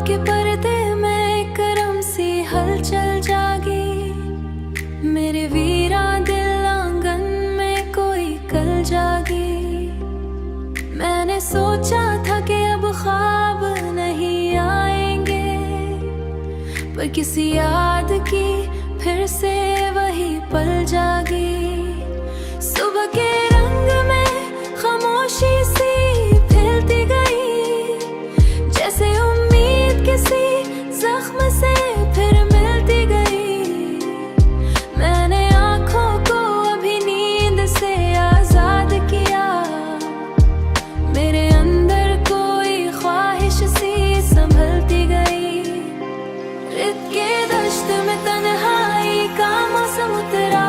के पर्दे में करम सी हलचल जागी, मेरे वीरा दिल आंगन में कोई कल जागी। मैंने सोचा था कि अब ख्वाब नहीं आएंगे, पर किसी याद की फिर से वही पल जागी। सुबह के रंग में खामोशी सी फैलती गई, जैसे उम्मीद किसी जख्म से फिर मिलती गई। मैंने आंखों को अभी नींद से आजाद किया, मेरे अंदर कोई ख्वाहिश सी संभलती गई। रित के दश्त में तन्हाई का मौसम उतरा,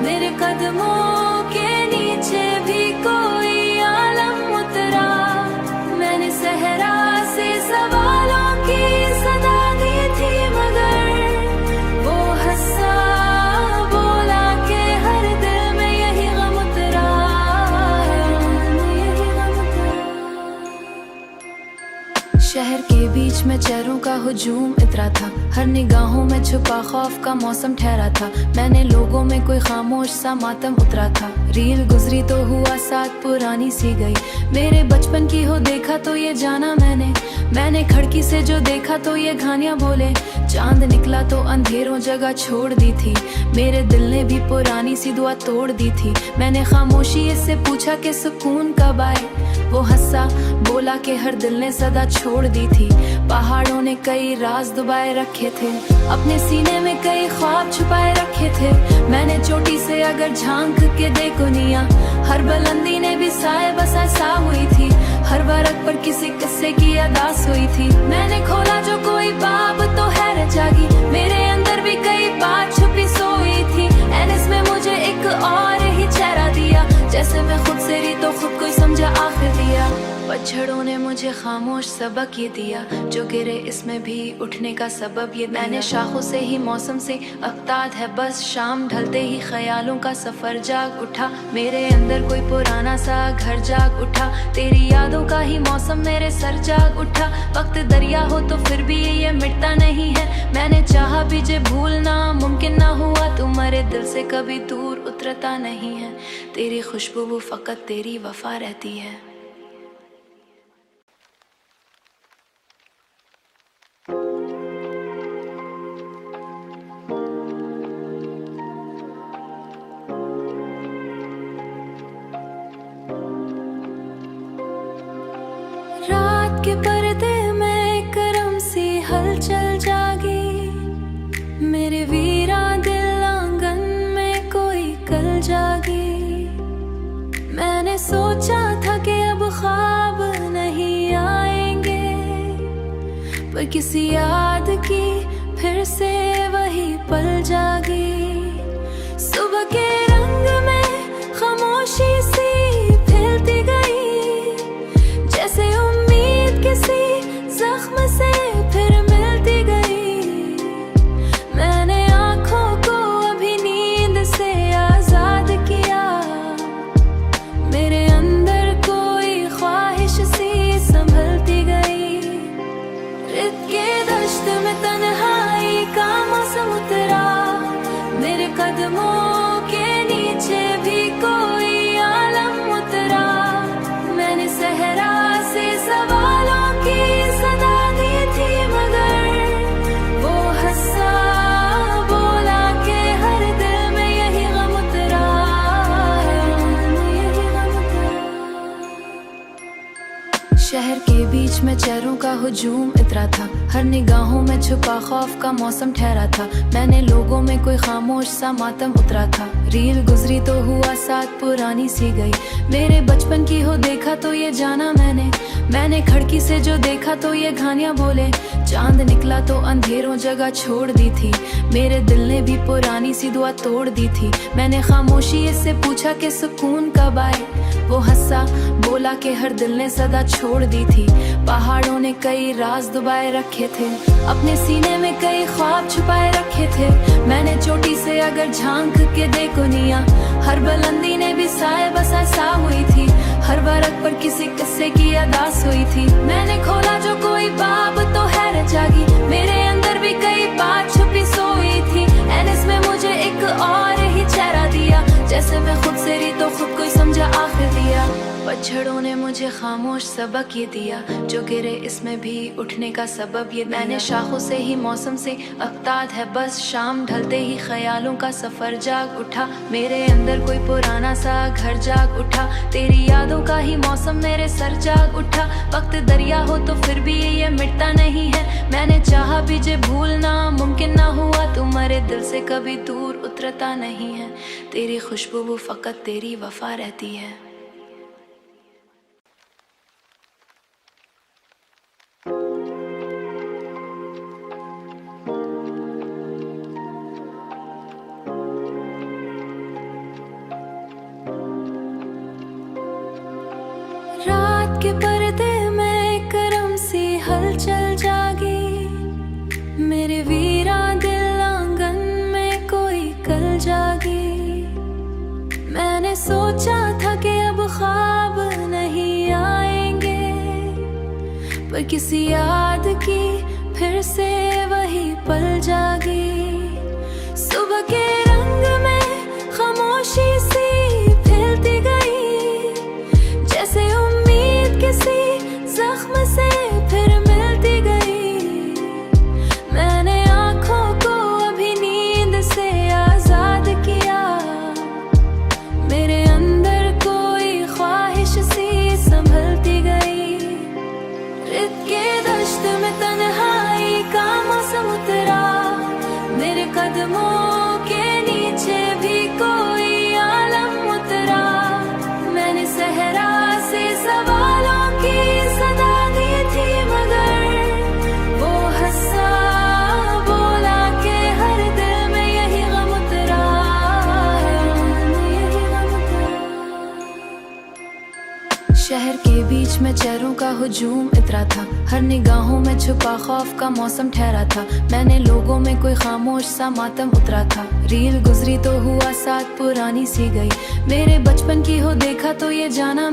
मेरे कदमों के नीचे भी कोई आलम उतरा। मैंने सहरा से सवालों की सदा दी थी, मगर वो हंसा बोला के हर दिल में यही गम उतरा, यही गम उतरा। शहर के बीच में चेहरों का हुजूम इतरा था, हर निगाहों में छुपा खौफ का मौसम ठहरा था। मैंने लोगों में कोई खामोश सा मातम उतरा था, रील गुजरी तो हुआ साथ पुरानी सी गई। मेरे बचपन की हो देखा तो ये जाना मैंने खिड़की से जो देखा तो ये कहानियां बोले। चांद निकला तो अंधेरों जगह छोड़ दी थी, मेरे दिल ने भी पुरानी सी दुआ तोड़ दी थी। मैंने खामोशी से पूछा कि सुकून कब आए, वो हंसा बोला कि हर दिल ने सदा छोड़ दी थी। पहाड़ों ने कई राज दुबाए रखे थे, अपने सीने में कई ख्वाब छुपाए रखे थे। मैंने चोटी से अगर झांक के देखो निया, हर बुलंदी ने भी साए बसाए सा हुई थी। हर वर्क पर किसी किस्से की अदास हुई थी। मैंने खोला जो कोई बाब तो हैरत जागी, मेरे अंदर भी कई बात छुपी सोई थी। एंड इसमें मुझे एक और ही चेहरा दिया, जैसे मैं खुद से रही तो खुद को समझा आखिर दिया। पतझड़ों ने मुझे खामोश सबक ये दिया, जो गिरे इसमें भी उठने का सबब ये। मैंने शाखों से ही मौसम से अफ्ताद है बस, शाम ढलते ही ख्यालों का सफर जाग उठा। मेरे अंदर कोई पुराना सा घर जाग उठा, तेरी यादों का ही मौसम मेरे सर जाग उठा। वक्त दरिया हो तो फिर भी ये मिटता नहीं है, मैंने चाहा भी जे भूलना मुमकिन ना हुआ। तुम्हारे दिल से कभी दूर उतरता नहीं है, तेरी खुशबू वो फकत तेरी वफा रहती है। रात के पर्दे में करम सी हलचल जागी, मेरे वीरा दिल आंगन में कोई कल जागी। मैंने सोचा था कि अब ख्वाब नहीं आएंगे, पर किसी याद की फिर से वही पल जागी। सुबह के रंग में खामोशी सी फैलती गई, जैसे उम्मीद किसी जख्म से फिर मिलती गई। मैंने आंखों को अभी नींद से आजाद किया, मेरे अंदर कोई ख्वाहिश सी संभलती गई। रित के दश्त में तन्हाई का मौसम उतरा, मेरे कदमों के नीचे भी कोई आलम उतरा। मैंने सहरा से सवालों की सदा दी थी, मगर वो हंसा बोला के हर दिल में यही गम उतरा, यही गम उतरा। शहर के बीच में चेहरों का हुजूम इतरा था, हर निगाहों में छुपा खौफ का मौसम ठहरा था। मैंने लोगों में कोई खामोश सा मातम उतरा था, रील गुजरी तो हुआ साथ पुरानी सी गई। मेरे बचपन की हो देखा तो ये जाना मैंने खिड़की से जो देखा तो ये कहानियां बोले। चांद निकला तो अंधेरों जगह छोड़ दी थी, मेरे दिल ने भी पुरानी सी दुआ तोड़ दी थी। मैंने खामोशी से पूछा कि सुकून कब आए, वो हंसा बोला कि हर दिल ने सदा छोड़ दी थी। पहाड़ों ने कई राज दुबाए रखे थे, अपने सीने में कई ख्वाब छुपाए रखे थे। मैंने चोटी से अगर झांक के देखो निया, हर बुलंदी ने भी साए बसाए सा हुई थी। हर वर्क पर किसी किस्से की अदास हुई थी। मैंने खोला जो कोई बाब तो है मुझे खामोश सबक ये दिया, जो गिरे इसमें भी उठने का सबब ये मैंने शाखों से ही मौसम से अफ्ताद है बस, शाम ढलते ही ख्यालों का सफर जाग उठा, मेरे अंदर कोई पुराना सा घर जाग उठा, तेरी यादों का ही मौसम मेरे सर जाग उठा, वक्त दरिया हो तो फिर भी ये मिटता नहीं है, मैंने चाहा भी जे भूलना मुमकिन ना हुआ, तू मेरे दिल से कभी दूर उतरता नहीं है, तेरी खुशबू वो फकत तेरी वफा रहती है। रात के पर्दे में करम सी हलचल जागी, मेरे वीरा दिल आंगन में कोई कल जागी, मैंने सोचा था कि अब ख्वाब नहीं आएंगे, पर किसी याद की फिर से वही पल जागी, सुबह के रंग में खामोशी सी फैलती गई, जैसे उम्मीद किसी जख्म से फिर मिलती गई, मैंने आँखों को अभी नींद से आजाद किया, मेरे अंदर कोई ख्वाहिश सी संभलती गई, रित के दश्त में तन्हाई का मौसम उतरा, मेरे कदमों के नीचे भी कोई आलम उतरा, मैंने सहरा से सवालों की सदा दी थी मगर वो हंसा बोला के हर दिल में यही गम उतरा, यही गम उतरा। शहर के बीच में चेहरों का हुजूम इतरा था, हर निगाहों में छुपा खौफ का मौसम ठहरा था, मैंने लोगों में कोई खामोश सा मातम उतरा था, रील गुजरी तो हुआ साथ पुरानी सी गई, मेरे बचपन की हो देखा तो ये जाना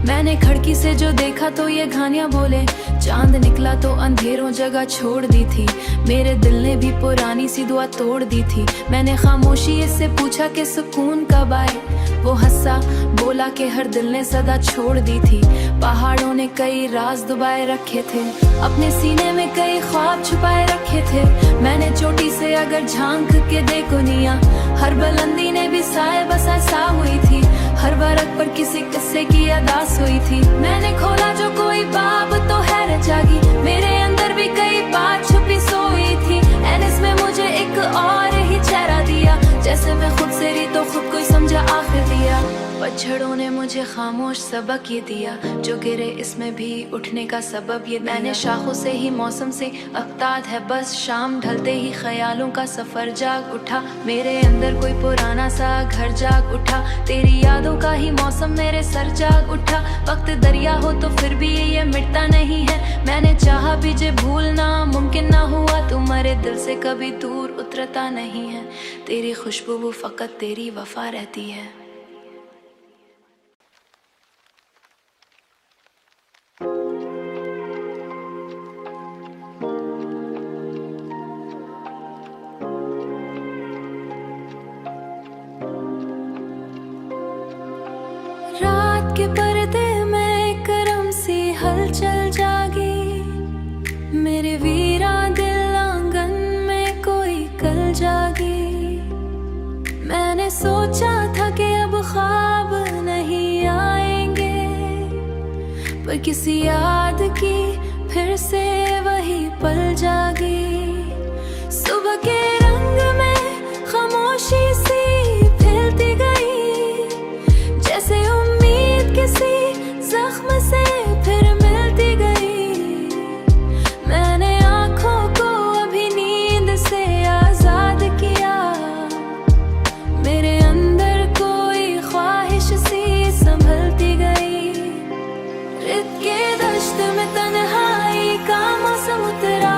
मैंने खिड़की से जो देखा तो ये कहानियां बोले, चांद निकला तो अंधेरों जगह छोड़ दी थी, मेरे दिल ने भी पुरानी सी दुआ तोड़ दी थी, मैंने खामोशी इससे पूछा कि सुकून कब आए, वो हंसा बोला कि हर दिल ने सदा छोड़ दी थी, पहाड़ों ने कई राज दुबाए रखे थे, अपने सीने में कई ख्वाब छुपाए रखे थे, मैंने चोटी से अगर झांक के देखो निया, हर बुलंदी ने भी साए बसा सा हुई थी, हर वर्क पर किसी किस्से की अदास हुई थी, मैंने खोला जो कोई बाब तो हैरत जागी, मेरे अंदर भी कई बात छुपी सोई थी, एंड इसमें मुझे एक और ही चेहरा दिया, जैसे मैं खुद से रही तो खुद को ही समझा आखिर दिया, पतझड़ों ने मुझे खामोश सबक ये दिया, जो गिरे इसमें भी उठने का सबब ये मैंने शाखों से ही मौसम से अफ्ताद है बस, शाम ढलते ही ख्यालों का सफर जाग उठा, मेरे अंदर कोई पुराना सा घर जाग उठा, तेरी यादों का ही मौसम मेरे सर जाग उठा, वक्त दरिया हो तो फिर भी ये मिटता नहीं है, मैंने चाहा भी जे भूलना मुमकिन ना हुआ, तू मेरे दिल से कभी दूर उतरता नहीं है, तेरी खुशबू वो फकत तेरी वफा रहती है। रात के पर्दे में करम सी हलचल जागी, मेरे वीरा दिल आंगन में कोई कल जागी, मैंने सोचा था कि अब ख्वाब नहीं आएंगे, पर किसी याद की फिर से वही पल जागी, सुबह के रंग में खामोशी सी फैलती गई, जैसे उम्मीद किसी जख्म से फिर मिलती गई, मैंने आँखों को अभी नींद से आजाद किया, मेरे अंदर कोई ख्वाहिश सी संभलती गई, रित के दश्त में तन्हाई का मौसम उतरा,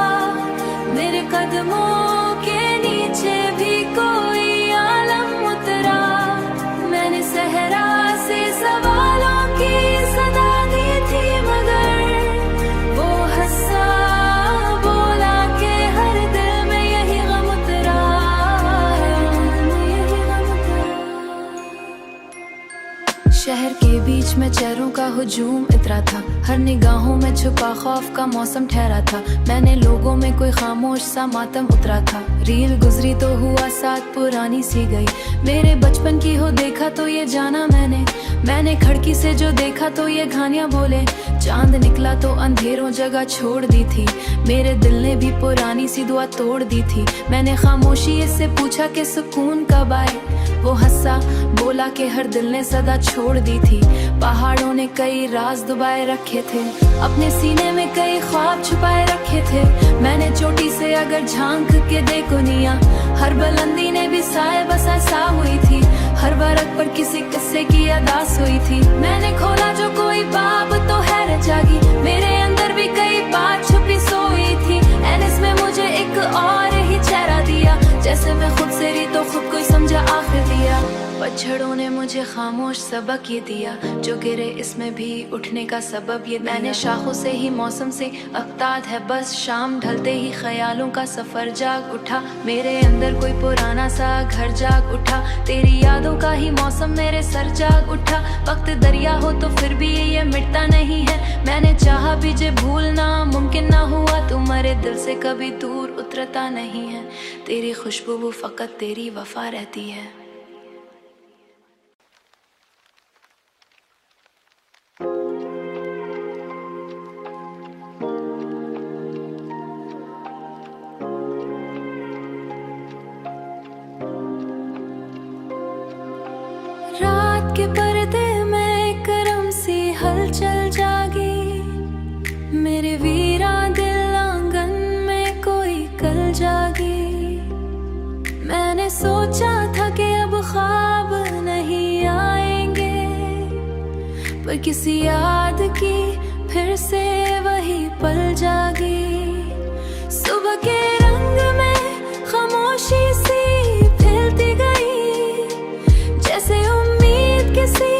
हुजूम इतरा था, हर निगाहों में छुपा खौफ का मौसम ठहरा था। मैंने लोगों में कोई खामोश सा मातम उतरा था। रील गुजरी तो हुआ साथ पुरानी सी गई, मेरे बचपन की हो देखा तो ये जाना मैंने खिड़की से जो देखा तो ये कहानियां बोले। चांद निकला तो अंधेरों जगह छोड़ दी थी, मेरे दिल ने भी पुरानी सी दुआ तोड़ दी थी। मैंने खामोशी इससे पूछा कि सुकून कब आए, वो हंसा बोला कि हर दिल ने सदा छोड़ दी थी। पहाड़ों ने कई राज दबाए रखे थे, अपने सीने में कई ख्वाब छुपाए रखे थे। मैंने चोटी से अगर झांक के देखो निया, हर बुलंदी ने भी साए बसा सा हुई थी। हर बरक पर किसी किस्से की अदास हुई थी। मैंने खोला जो कोई बाब तो हैरत जागी, मेरे अंदर भी कई बात छुपी सोई थी। एंड इसमें मुझे एक और ही चेहरा दिया, जैसे मैं खुद से रही तो खुद को समझा आखिर दिया। पतझड़ों ने मुझे खामोश सबक ये दिया, जो गिरे इसमें भी उठने का सबब ये। मैंने शाखों से ही मौसम से अफ्ताद है बस, शाम ढलते ही ख्यालों का सफर जाग उठा। मेरे अंदर कोई पुराना सा घर जाग उठा, तेरी यादों का ही मौसम मेरे सर जाग उठा। वक्त दरिया हो तो फिर भी ये मिटता नहीं है, मैंने चाहा भी जे भूलना मुमकिन ना हुआ। तुम्हारे दिल से कभी दूर उतरता नहीं है, तेरी खुशबू वो फकत तेरी वफा रहती है। रात के पर्दे में करम सी हलचल जागी, मेरे वीरा दिल आंगन में कोई कल जागी। मैंने सोचा था कि अब ख्वाब नहीं आएंगे, पर किसी याद की फिर से वही पल जागी। सुबह के रंग में खामोशी सी फैलती गई, जैसे उम्मीद किसी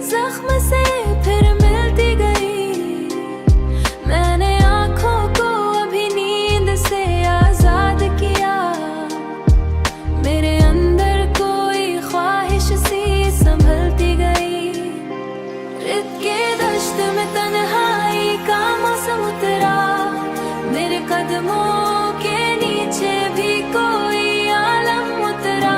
जख्म से फिर मिलती गई। मैंने आंखों को अभी नींद से आजाद किया, मेरे अंदर कोई ख्वाहिश सी संभलती गई। रित के दश्त में तन्हाई का मौसम उतरा, मेरे कदमों के नीचे भी कोई आलम उतरा।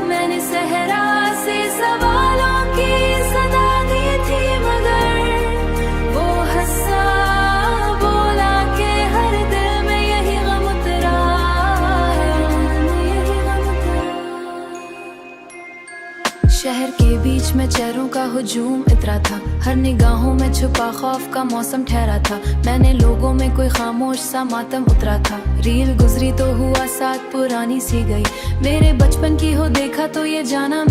मैंने सहरा से सवालों की सदा दी थी, मगर वो हंसा बोला कि हर दिल में यही गम उतरा, यही गम उतरा। शहर के बीच में चेहरों का हुजूम इतरा था, हर निगाहों में छुपा खौफ का मौसम ठहरा था। मैंने लोगों में कोई खामोश सा मातम उतरा था। रील गुजरी तो हुआ साथ पुरानी सी गई, मेरे बचपन की हो देखा तो ये जाना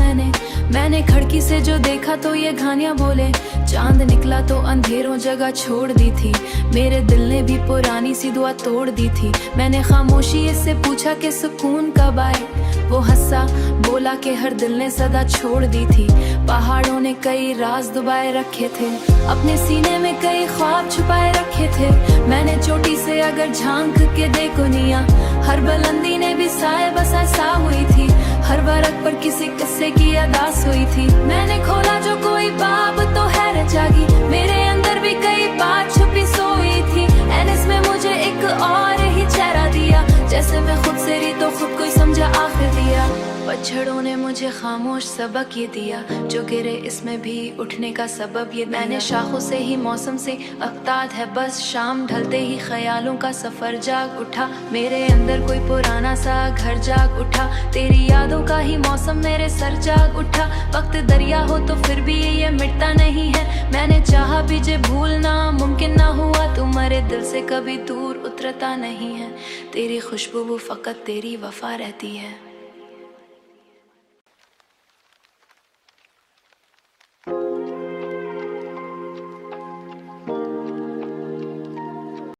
मैंने खिड़की से जो देखा तो ये कहानियां बोले। चांद निकला तो अंधेरों जगह छोड़ दी थी, मेरे दिल ने भी पुरानी सी दुआ तोड़ दी थी। मैंने खामोशी इससे पूछा कि सुकून कब आए, वो हंसा बोला कि हर दिल ने सदा छोड़ दी थी। पहाड़ों ने कई राज दबाए रखे थे, अपने सीने में कई ख्वाब छुपाए रखे थे। मैंने चोटी से अगर झांक के देखो निया, हर बुलंदी ने भी साए बसा सा हुई थी। हर बरक पर किसी किस्से की अदास हुई थी। मैंने खोला जो कोई बाब तो हैरत जागी, मेरे अंदर भी कई बात छुपी सोई थी। एंड इसमें मुझे एक और ही चेहरा दिया, जैसे मैं खुद से रही तो खुद को समझा आखिर दिया। पतझड़ों ने मुझे खामोश सबक ये दिया, जो गिरे इसमें भी उठने का सबब ये। मैंने शाखों से ही मौसम से अफ्ताद है बस, शाम ढलते ही ख्यालों का सफर जाग उठा। मेरे अंदर कोई पुराना सा घर जाग उठा, तेरी यादों का ही मौसम मेरे सर जाग उठा। वक्त दरिया हो तो फिर भी ये मिटता नहीं है, मैंने चाहा भी जे भूलना मुमकिन ना हुआ। तुम्हारे दिल से कभी दूर उतरता नहीं है, तेरी खुशबू वो फकत तेरी वफा रहती है।